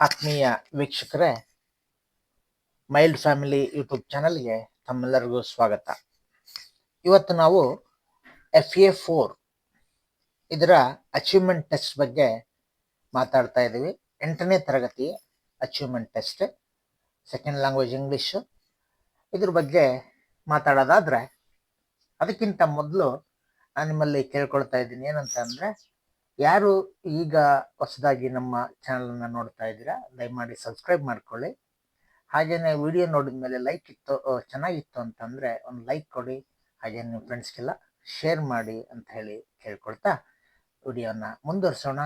ಆತ್ಮೀಯ ವೀಕ್ಷಕರೇ, mild family YouTube ಚಾನಲ್ಗೆ ತಮ್ಮೆಲ್ಲರಿಗೂ ಸ್ವಾಗತ. ಇವತ್ತು ನಾವು FA4 ಇದರ ಅಚೀವ್ಮೆಂಟ್ ಟೆಸ್ಟ್ ಬಗ್ಗೆ ಮಾತಾಡ್ತಾ ಇದ್ದೀವಿ. 8ನೇ ತರಗತಿ achievement test, second language English. ಇದ್ರ ಬಗ್ಗೆ ಮಾತಾಡೋದಾದ್ರೆ ಅದಕ್ಕಿಂತ ಮೊದಲು ನಾನು ನಿಮ್ಮಲ್ಲಿ ಕೇಳ್ಕೊಳ್ತಾ ಇದ್ದೀನಿ ಏನಂತ ಅಂದರೆ, ಯಾರು ಈಗ ಹೊಸದಾಗಿ ನಮ್ಮ ಚಾನಲನ್ನು ನೋಡ್ತಾ ಇದ್ದೀರಾ ದಯಮಾಡಿ ಸಬ್ಸ್ಕ್ರೈಬ್ ಮಾಡ್ಕೊಳ್ಳಿ. ಹಾಗೇನೆ ವಿಡಿಯೋ ನೋಡಿದ ಮೇಲೆ ಲೈಕ್ ಇತ್ತು, ಚೆನ್ನಾಗಿತ್ತು ಅಂತಂದರೆ ಒಂದು ಲೈಕ್ ಕೊಡಿ. ಹಾಗೇನೆ ನಿಮ್ಮ ಫ್ರೆಂಡ್ಸ್ಗೆಲ್ಲ ಶೇರ್ ಮಾಡಿ ಅಂತ ಹೇಳಿ ಕೇಳ್ಕೊಳ್ತಾ ವಿಡಿಯೋನ ಮುಂದುವರಿಸೋಣ.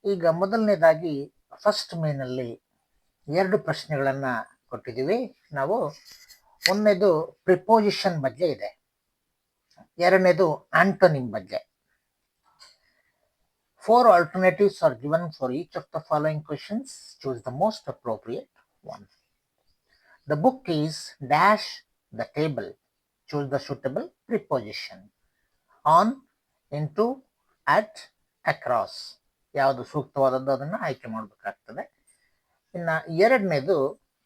ಈಗ ಮೊದಲನೇದಾಗಿ ಫಸ್ಟ್ ಮೇನಲ್ಲಿ 2 ಪ್ರಶ್ನೆಗಳನ್ನು ಕೊಟ್ಟಿದ್ದೀವಿ ನಾವು. ಒಂದನೇದು ಪ್ರಿಪೋಸಿಷನ್ ಬಗ್ಗೆ ಇದೆ, ಎರಡನೇದು ಆಂಟೋನಿಮ್ ಬಗ್ಗೆ. 4 alternatives are given for each of the following questions. Choose the most appropriate one. The book is dash the table. Choose the suitable preposition. On, into, at, across. ಯಾವುದು ಸೂಕ್ತವಾದದ್ದು ಅದನ್ನು ಆಯ್ಕೆ ಮಾಡಬೇಕಾಗ್ತದೆ. ಇನ್ನು ಎರಡನೇದು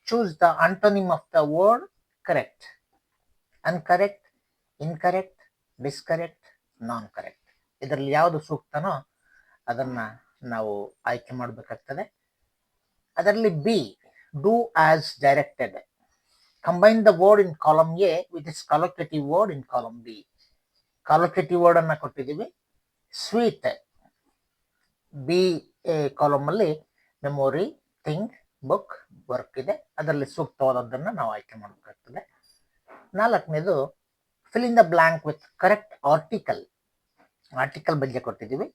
choose the antonym of the word correct. Uncorrect, incorrect, discorrect, non correct. ಇದರಲ್ಲಿ ಯಾವುದು ಸೂಕ್ತನೋ ಅದನ್ನ ನಾವು ಆಯ್ಕೆ ಮಾಡಬೇಕಾಗ್ತದೆ. ಅದರಲ್ಲಿ B, do as directed. Combine the word in column A with its collocative word in column B. Collocative word ಅನ್ನ ಕೊಟ್ಟಿದ್ದೀವಿ. ಸ್ವೀಟ್ ಬಿ ಕಾಲಮ್ ಅಲ್ಲಿ ಮೆಮೊರಿ, ಥಿಂಗ್, ಬುಕ್, ವರ್ಕ್ ಇದೆ. ಅದರಲ್ಲಿ ಸೂಕ್ತವಾದದ್ದನ್ನು ನಾವು ಆಯ್ಕೆ ಮಾಡಬೇಕಾಗ್ತದೆ. ನಾಲ್ಕನೇದು fill in the blank with correct article. Article ಬಗ್ಗೆ ಕೊಟ್ಟಿದ್ದೀವಿ.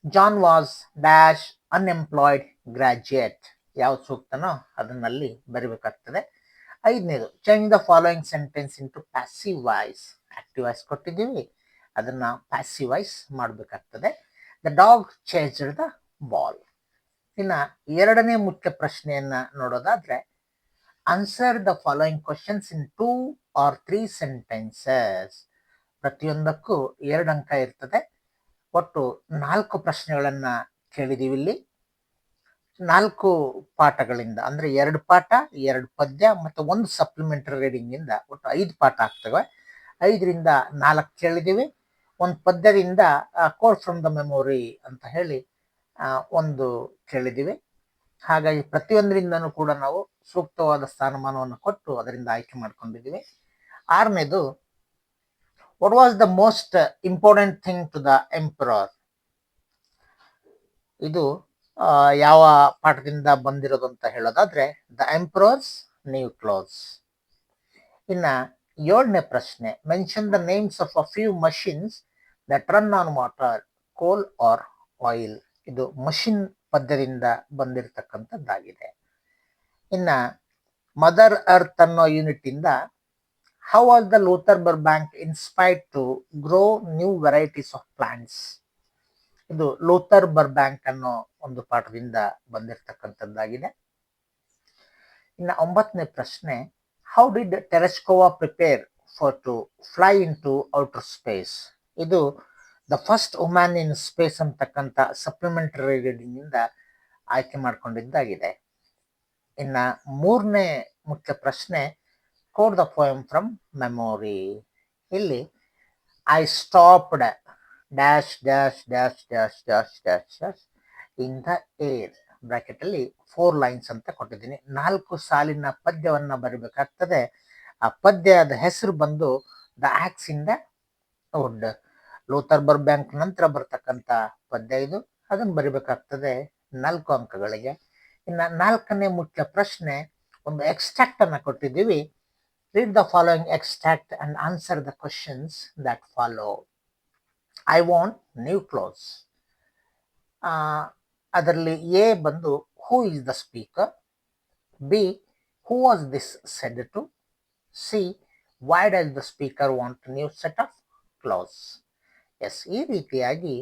John was dash unemployed graduate. ಯಾವ್ದು ಸೂಕ್ತನೋ ಅದನ್ನಲ್ಲಿ ಬರಿಬೇಕಾಗ್ತದೆ. ಐದನೇದು change the following sentence into passive voice. Active voice ಕೊಟ್ಟಿದ್ದೀವಿ, ಅದನ್ನ ಪ್ಯಾಸಿವ್ ವಾಯ್ಸ್ ಮಾಡಬೇಕಾಗ್ತದೆ. The dog chased the ball. ಇನ್ನು ಎರಡನೇ ಮುಖ್ಯ ಪ್ರಶ್ನೆಯನ್ನ ನೋಡೋದಾದ್ರೆ, answer the following questions in 2 or 3 sentences. ಪ್ರತಿಯೊಂದಕ್ಕೂ 2 ಅಂಕ ಇರ್ತದೆ. ಒಟ್ಟು 4 ಪ್ರಶ್ನೆಗಳನ್ನ ಕೇಳಿದೀವಿ ಇಲ್ಲಿ. 4 ಪಾಠಗಳಿಂದ ಅಂದ್ರೆ 2 ಪಾಠ, 2 ಪದ್ಯ ಮತ್ತು 1 ಸಪ್ಲಿಮೆಂಟರಿ ರೀಡಿಂಗ್ ಇಂದ ಒಟ್ಟು 5 ಪಾಠ ಆಗ್ತವೆ. 5ರಿಂದ 4 ಕೇಳಿದೀವಿ. 1 ಪದ್ಯದಿಂದ ಕೋಡ್ ಫ್ರಮ್ ದ ಮೆಮೊರಿ ಅಂತ ಹೇಳಿ 1 ಕೇಳಿದೀವಿ. ಹಾಗಾಗಿ ಪ್ರತಿಯೊಂದರಿಂದನೂ ಕೂಡ ನಾವು ಸೂಕ್ತವಾದ ಸ್ಥಾನಮಾನವನ್ನು ಕೊಟ್ಟು ಅದರಿಂದ ಆಯ್ಕೆ ಮಾಡ್ಕೊಂಡಿದ್ದೀವಿ. 6ನೇದು what was the most important thing to the emperor. ಇದು ಯಾವ ಪಾಠದಿಂದ ಬಂದಿರೋದು ಅಂತ ಹೇಳೋದಾದ್ರೆ ದ ಎಂಪರರ್ಸ್ ನ್ಯೂ ಕ್ಲೋತ್ಸ್. ಇನ್ನ 7ನೇ ಪ್ರಶ್ನೆ, mention the names of a few machines that run on water, coal or oil. ಇದು ಮಷಿನ್ ಪದ್ಯದಿಂದ ಬಂದಿರತಕ್ಕಂಥದ್ದಾಗಿದೆ. ಇನ್ನ ಮದರ್ ಅರ್ತ್ ಅನ್ನೋ ಯೂನಿಟ್ ಇಂದ how was the Luther Burbank inspired to grow new varieties of plants. ಇದು ಲೂಥರ್ ಬರ್ಬ್ಯಾಂಕ್ ಅನ್ನೋ ಒಂದು ಪಾಠದಿಂದ ಬಂದಿರತಕ್ಕಂಥದ್ದಾಗಿದೆ. ಇನ್ನು 9ನೇ ಪ್ರಶ್ನೆ, how did Tereshkova prepare for to fly in to outer space. ಇದು the first woman in space ಅಂತಕ್ಕಂಥ ಸಪ್ಲಿಮೆಂಟರಿ ರೀಡಿಂಗ್ ಇಂದ ಆಯ್ಕೆ ಮಾಡ್ಕೊಂಡಿದ್ದಾಗಿದೆ. ಇನ್ನ 3ನೇ ಮುಖ್ಯ ಪ್ರಶ್ನೆ, quote the poem from memory. ಇಲ್ಲಿ I stopped dash dash dash dash dash dash dash in the air. Bracket ಅಲ್ಲಿ 4 ಲೈನ್ಸ್ ಅಂತ ಕೊಟ್ಟಿದ್ದೀನಿ. 4 ಸಾಲಿನ ಪದ್ಯವನ್ನ ಬರಿಬೇಕಾಗ್ತದೆ. ಆ ಪದ್ಯದ ಹೆಸರು ಬಂದು the ox in the wood. Luther Burbank ನಂತರ ಬರ್ತಕ್ಕಂಥ ಪದ್ಯ ಇದು. ಅದನ್ನು ಬರಿಬೇಕಾಗ್ತದೆ 4 ಅಂಕಗಳಿಗೆ. ಇನ್ನು 4ನೇ ಮುಖ್ಯ ಪ್ರಶ್ನೆ, ಒಂದು ಎಕ್ಸ್ಟ್ರಾಕ್ಟ್ ಅನ್ನ ಕೊಟ್ಟಿದ್ದೀವಿ. Read the following extract and answer the questions that follow. I want new clothes. ಅದರಲ್ಲಿ ಎ ಬಂದು who is the speaker, B who was this said to, C why does the speaker want new set of clothes. Yes, ಈ ರೀತಿಯಾಗಿ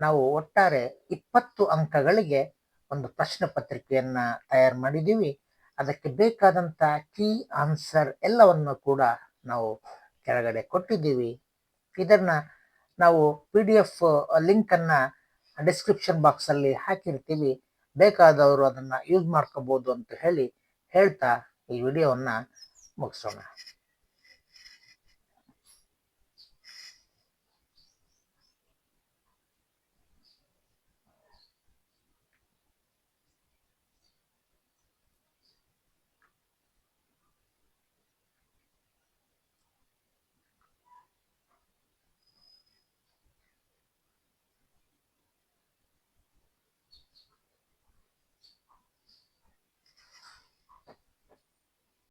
ನಾವು ಒಟ್ಟಾರೆ 20 ಅಂಕಗಳಿಗೆ ಒಂದು ಪ್ರಶ್ನೆ ಪತ್ರಿಕೆಯನ್ನ ತಯಾರು ಮಾಡಿದ್ದೀವಿ. ಅದಕ್ಕೆ ಬೇಕಾದಂತ ಕೀ ಆನ್ಸರ್ ಎಲ್ಲವನ್ನು ಕೂಡ ನಾವು ಕೆಳಗಡೆ ಕೊಟ್ಟಿದ್ದೀವಿ. ಇದನ್ನ ನಾವು PDF ಲಿಂಕ್ ಅನ್ನ ಡಿಸ್ಕ್ರಿಪ್ಷನ್ ಬಾಕ್ಸ್ ಅಲ್ಲಿ ಹಾಕಿರ್ತೀವಿ. ಬೇಕಾದವರು ಅದನ್ನು ಯೂಸ್ ಮಾಡ್ಕೋಬೋದು ಅಂತ ಹೇಳ್ತಾ ಈ ವಿಡಿಯೋವನ್ನು ಮುಗಿಸೋಣ.